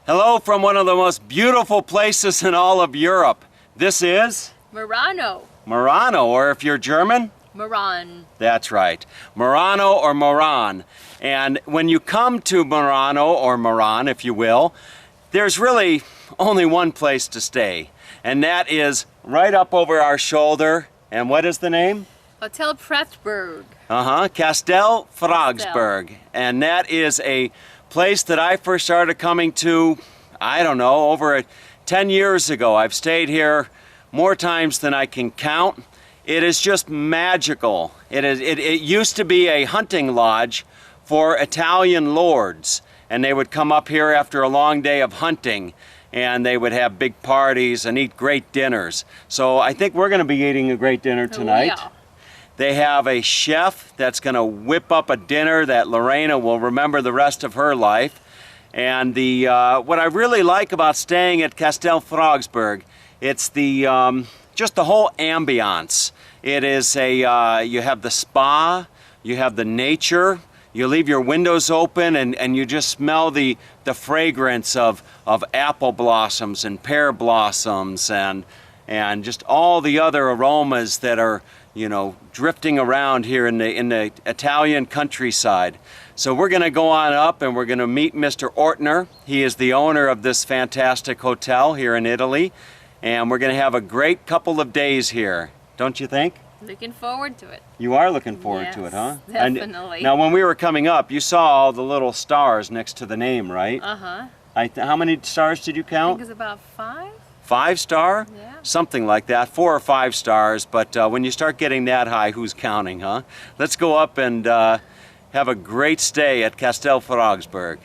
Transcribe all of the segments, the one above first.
Hello from one of the most beautiful places in all of Europe. This is Merano. Merano, or if you're German, Meran. that's right. Merano or Meran. And when you come to Merano or Meran, if you will, there's really only one place to stay. And that is right up over our shoulder. And what is the name? Castel Fragsburg. Castel Fragsburg. And that is a place that I first started coming to, I don't know, over 10 years ago. I've stayed here more times than I can count. It is just magical. It used to be a hunting lodge for Italian lords, and they would come up here after a long day of hunting, and they would have big parties and eat great dinners. So I think we're going to be eating a great dinner tonight. Oh, yeah. They have a chef that's going to whip up a dinner that Lorena will remember the rest of her life. And what I really like about staying at Castel Fragsburg, it's just the whole ambiance. It is you have the spa, you have the nature, you leave your windows open and you just smell the fragrance of apple blossoms and pear blossoms and just all the other aromas that are, you know, drifting around here in the Italian countryside. So we're going to go on up and we're going to meet Mr. Ortner. He is the owner of this fantastic hotel here in Italy, and we're going to have a great couple of days here. Don't you think? Looking forward to it. You are looking forward to it, huh? Definitely. And now when we were coming up, you saw all the little stars next to the name, right? Uh-huh. How many stars did you I count? think it's about 5. 5-star? Yeah. Something like that, 4 or 5 stars, but when you start getting that high, who's counting, huh? Let's go up and have a great stay at Castel Fragsburg.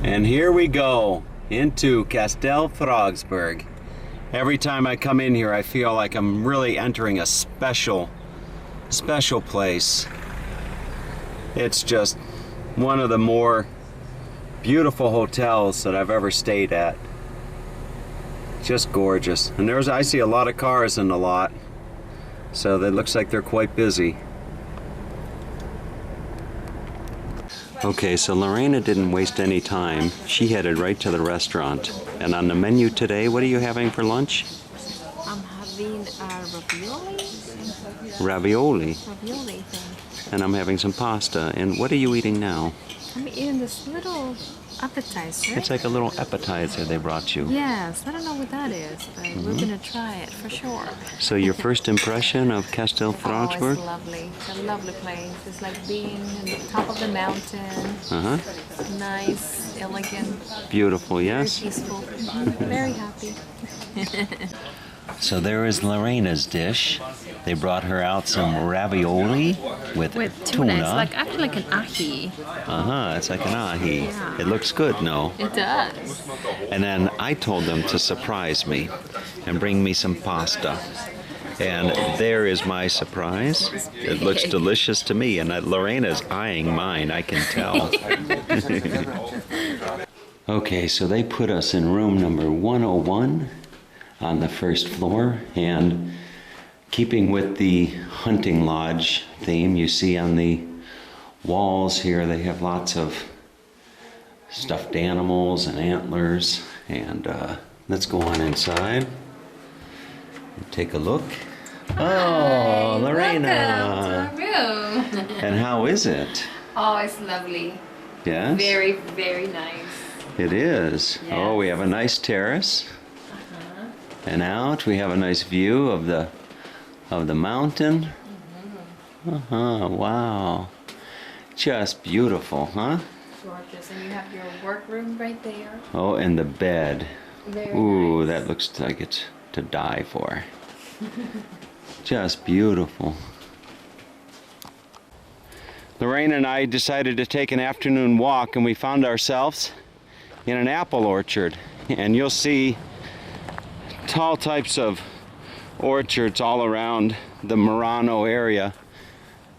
And here we go into Castel Fragsburg. Every time I come in here, I feel like I'm really entering a special place. It's just one of the more beautiful hotels that I've ever stayed at. Just gorgeous. And I see a lot of cars in the lot, so it looks like they're quite busy. Okay, so Lorena didn't waste any time. She headed right to the restaurant. And on the menu today, what are you having for lunch? I'm having ravioli. Ravioli. Ravioli thing. And I'm having some pasta. And what are you eating now? I'm eating this little appetizer. It's like a little appetizer they brought you. Yes, I don't know what that is, but we're going to try it for sure. So your first impression of Castel Oh, Fragsburg? it's lovely. It's a lovely place. It's like being on the top of the mountain. Uh-huh. Nice, elegant. Beautiful, yes? Very peaceful. Very happy. So there is Lorena's dish. They brought her out some ravioli with tuna. It's actually like an ahi. Uh-huh, it's like an ahi. Yeah. It looks good, no? It does. And then I told them to surprise me and bring me some pasta. And there is my surprise. It looks delicious to me, and Lorena's eyeing mine, I can tell. Okay, so they put us in room number 101 on the first floor, and keeping with the hunting lodge theme, you see on the walls here they have lots of stuffed animals and antlers, and let's go on inside and take a look. Oh, Lorena! Welcome to our room. And how is it? Oh, it's lovely. Yes? Very, very nice. It is. Yes. Oh, we have a nice terrace. And out we have a nice view of the mountain. Wow. Just beautiful, huh? Gorgeous. And you have your workroom right there. Oh, and the bed. Very Ooh, nice. that looks like it's to die for. Just beautiful. Lorraine and I decided to take an afternoon walk, and we found ourselves in an apple orchard. And you'll see all types of orchards all around the Merano area.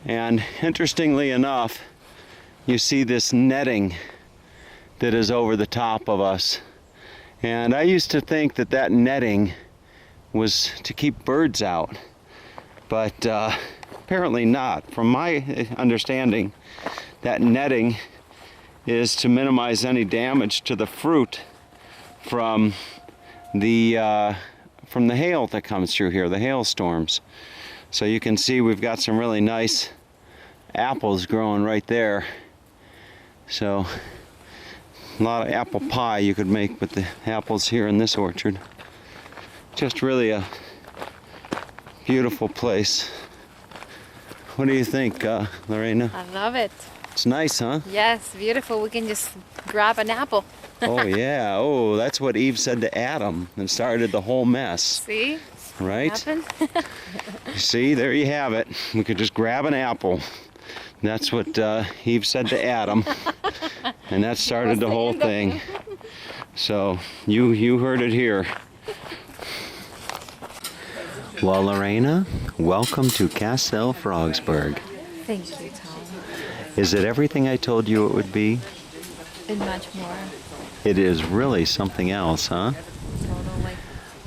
And interestingly enough, you see this netting that is over the top of us. And I used to think that that netting was to keep birds out, but apparently not. From my understanding, that netting is to minimize any damage to the fruit from the hail that comes through here, the hailstorms. So you can see we've got some really nice apples growing right there. So a lot of apple pie you could make with the apples here in this orchard. Just really a beautiful place. What do you think, Lorena? I love it. It's nice, huh? Yes, beautiful. We can just grab an apple. Oh yeah. Oh, that's what Eve said to Adam and started the whole mess. See? Right? Happened? See, there you have it. We could just grab an apple. That's what Eve said to Adam. And that started the whole thing. So you heard it here. Well, Lorena, welcome to Castel Fragsburg. Thank you, Tom. Is it everything I told you it would be? And much more. It is really something else, huh? Total, like,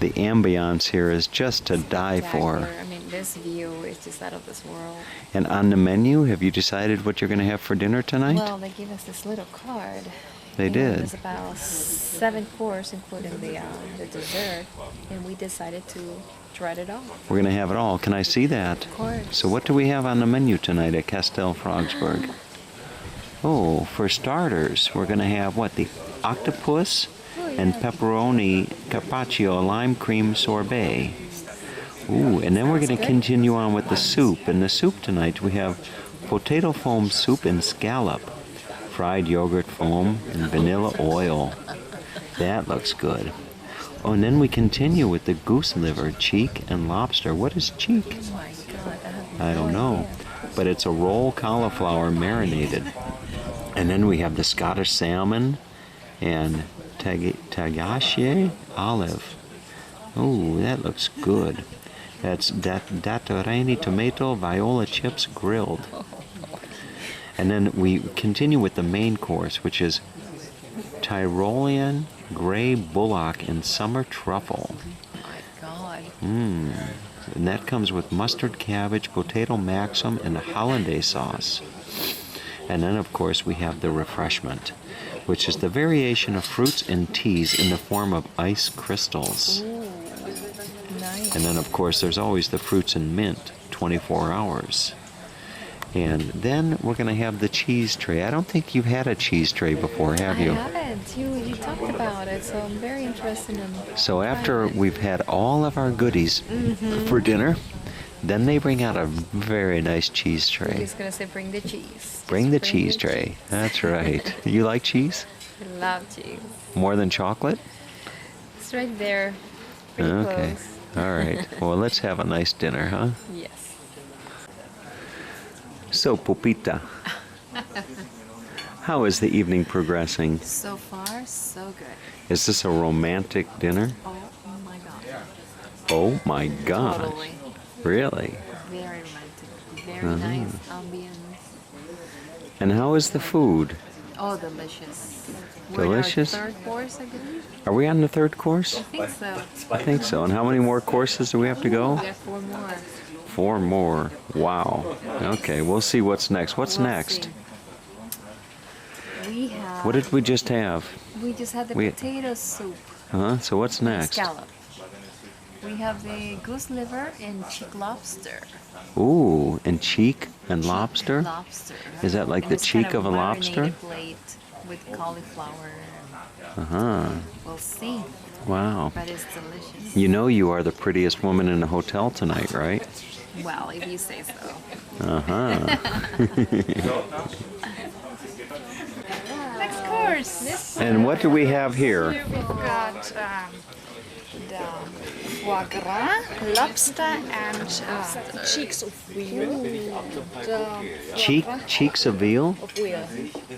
The ambiance here is just to die for. spectacular. I mean, this view is just out of this world. And on the menu, have you decided what you're going to have for dinner tonight? Well, they give us this little card. They and did. It's about 7 courses, including the dessert. And we decided to try it all. We're going to have it all. Can I see that? Of course. So what do we have on the menu tonight at Castel Fragsburg? Oh, for starters, we're going to have what? The octopus and pepperoni carpaccio lime cream sorbet. Ooh, and then we're going to continue on with the soup. In the soup tonight, we have potato foam soup and scallop, fried yogurt foam, and vanilla oil. That looks good. Oh, and then we continue with the goose liver, cheek, and lobster. What is cheek? Oh my God, I don't know. But it's a roll cauliflower marinated. And then we have the Scottish salmon and Taggiasche olive. Oh, that looks good. That's datorani tomato viola chips grilled. And then we continue with the main course, which is Tyrolean gray bullock and summer truffle. Oh my God. And that comes with mustard, cabbage, potato maxim, and a hollandaise sauce. And then, of course, we have the refreshment, which is the variation of fruits and teas in the form of ice crystals. Ooh, nice. And then, of course, there's always the fruits and mint, 24 hours. And then we're going to have the cheese tray. I don't think you've had a cheese tray before, have you? I haven't. You talked about it, so I'm very interested in. So after we've had all of our goodies for dinner, then they bring out a very nice cheese I'm tray. just gonna say, bring the cheese. Bring the Just cheese tray. That's right. You like cheese? I love cheese. More than chocolate? It's right there. Pretty Okay. close. All right. Well, let's have a nice dinner, huh? Yes. So, Pupita, how is the evening progressing? So far, so good. Is this a romantic dinner? Oh my God. Oh my gosh. Totally. Really? Very romantic. Very nice ambience. And how is the food? Oh, delicious. Delicious? We're on our third course, I believe. Are we on the third course? I think so. I think so. And how many more courses do we have to go? We have 4 more. 4 more. Wow. Okay, we'll see what's next. What's We'll next? see. We have. What did we just have? We just had the we- potato soup. Huh? So what's next? Scallop. We have the goose liver and cheek lobster. Ooh, and cheek and lobster? Lobster. Is that like And the it's cheek kind of a lobster? marinated plate with cauliflower. Uh-huh. We'll see, Wow. but it's delicious. You know you are the prettiest woman in the hotel tonight, right? Well, if you say so. Uh-huh. Next course. And what do we have here? We've got the foie gras, lobster, and cheeks of veal. Cheeks of veal? Of veal.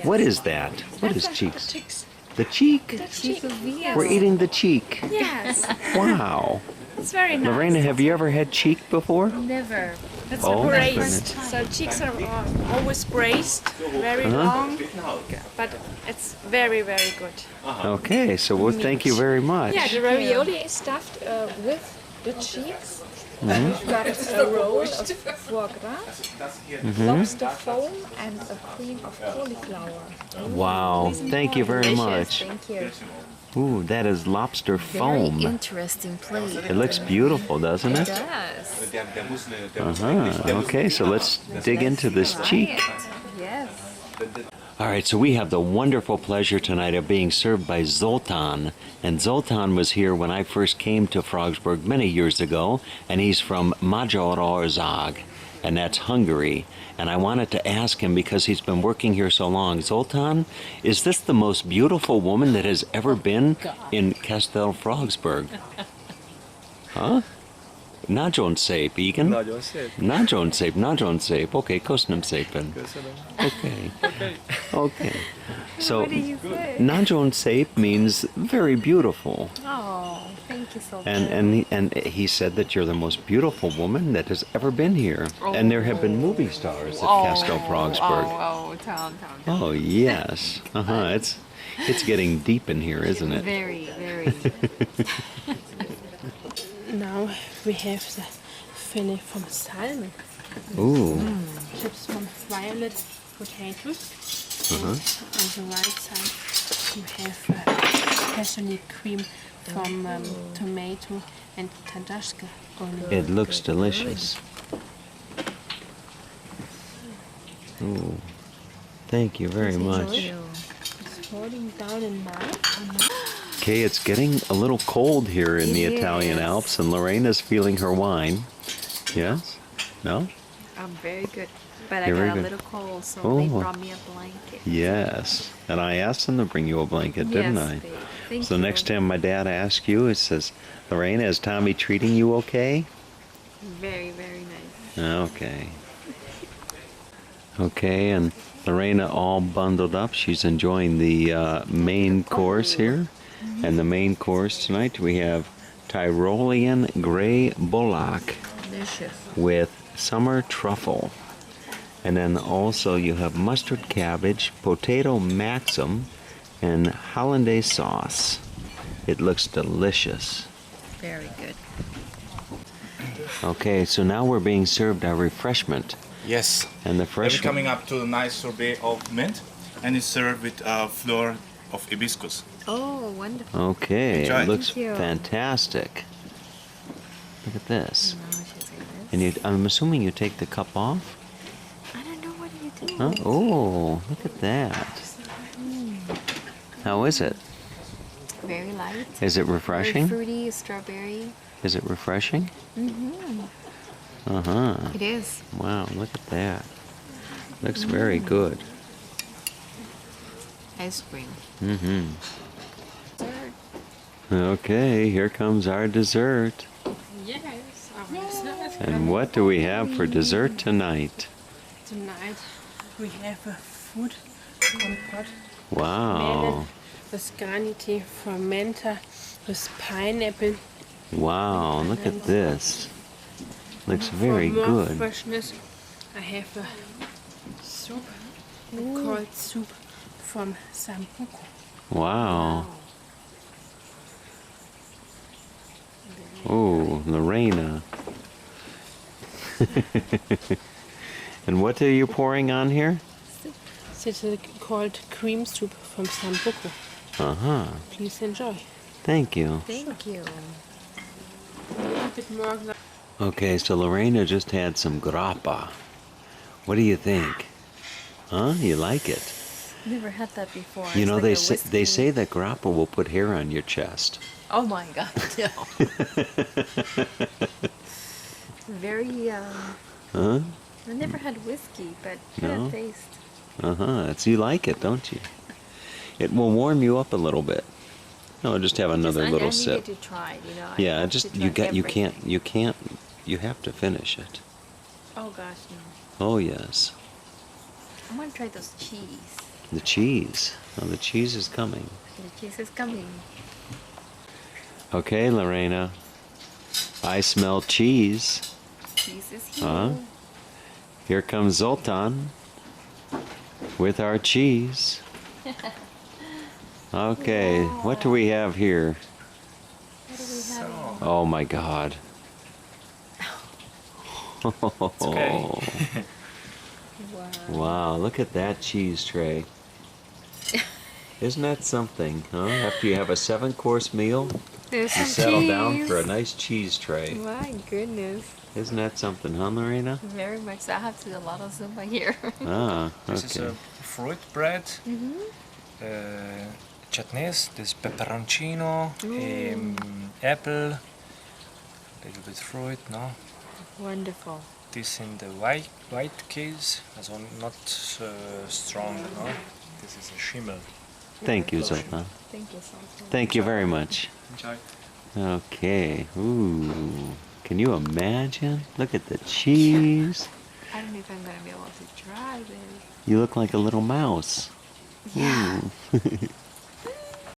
What is that? What is cheeks? Cheeks. The cheek? Cheek of veal. We're eating the cheek. Yes, Wow. it's very nice. Lorena, have you ever had cheek before? Never. It's Oh, braced. goodness. So cheeks are always braced, very long, but it's very, very good. Okay, so well, thank you very much. Yeah, the ravioli is stuffed with the cheeks. We've got a roll of foie gras, lobster foam, and a cream of cauliflower. Wow, thank you very much. Thank you. Ooh, that is lobster Very foam. interesting plate. It looks beautiful, doesn't It it? does. Okay, so let's dig into this cheek. Yes. All right, so we have the wonderful pleasure tonight of being served by Zoltan. And Zoltan was here when I first came to Fragsburg many years ago, and he's from Magyarország, and that's Hungary. And I wanted to ask him, because he's been working here so long, Zoltan, is this the most beautiful woman that has ever been in Castel Fragsburg? Huh? Nagyon szép, igen? Nagyon szép. Nagyon szép. Okay, köszönöm szépen. Köszönöm. Okay. Okay. Okay. So, What do you say? Nagyon szép means very beautiful. Oh, thank you so much. And he said that you're the most beautiful woman that has ever been here. And there have been movie stars at Castel Fragsburg. Tell. Oh, yes. It's getting deep in here, isn't it? Very, very. Now we have the fillet from salmon, Ooh. chips from violet potatoes. On the right side you have passionate cream from tomato and Taggiasche onion. It looks delicious. Ooh. Thank you very much. It's falling down in March. Okay, it's getting a little cold here in the It Italian is. Alps, and Lorena's feeling her wine. Yes? No? I'm very good. But I You're very got a good. little cold, so Oh. they brought me a blanket. Yes. And I asked them to bring you a blanket, didn't Yes, I? babe. Thank So you. next time my dad asks you, it says, Lorena, is Tommy treating you okay? Very, very nice. Okay. Okay, and Lorena all bundled up. She's enjoying the main course here. And the main course tonight, we have Tyrolean gray bullock Delicious. with summer truffle. And then also you have mustard cabbage, potato maxim, and hollandaise sauce. It looks delicious. Very good. Okay, so now we're being served our refreshment. Yes. And the We're fresh coming up to a nice sorbet of mint, and it's served with a flower of hibiscus. Oh, wonderful. Okay, Enjoy. it looks Thank you. fantastic. Look at this. Now I should say this. And I'm assuming you take the cup off? I don't know what you do. Huh? Oh, look at that. How is it? Very light. Is it Very refreshing? fruity, strawberry. Is it refreshing? It is. Wow, look at that. Looks very good. Ice cream. Okay, here comes our dessert. Yes, our dessert. And what do we have for dessert tonight? Tonight we have a fruit compote. Wow. Melon with granity from menta with pineapple. Wow, look at this. Looks very For more good. freshness, I have a soup, a cold soup from Sambuco. Wow. Oh, Lorena. And what are you pouring on here? This is called cream soup from Sambuco. Uh-huh. Please enjoy. Thank you. Thank you. A little bit more. Okay, so Lorena just had some grappa. What do you think? Huh? You like it? Never had that before. You It's know, like they a say whiskey. that grappa will put hair on your chest. Oh my God, no. Very, Huh? I never had whiskey, but No? good taste. Uh-huh. It's, you like it, don't you? It will warm you up a little bit. No, just have another I little needed sip. to try it, you know. I Yeah, have just to you try got you everything. can't you have to finish it. Oh gosh, no. Oh yes. I want to try those cheese. The cheese. Oh, the cheese is coming. The cheese is coming. Okay, Lorena. I smell cheese. Cheese is here. Huh? Here comes Zoltan with our cheese. Okay, what do we have here? What do we have? Oh my God. okay. Wow. Wow, look at that cheese tray. Isn't that something, huh? After you have a 7-course meal, There's you some settle cheese. down for a nice cheese tray. My goodness. Isn't that something, huh, Marina? Very much so. I have to do a lot of Zumba here. Ah, This is okay. a fruit bread. Chutneys, this pepperoncino, apple, little bit fruit, no? Wonderful. This in the white case, also not strong, no? This is a schimmel. Thank you, Zoltan. Thank you so much. Thank you very much. Enjoy. Okay. Ooh. Can you imagine? Look at the cheese. I don't know if I'm going to be able to try this. You look like a little mouse. Yeah. Ooh.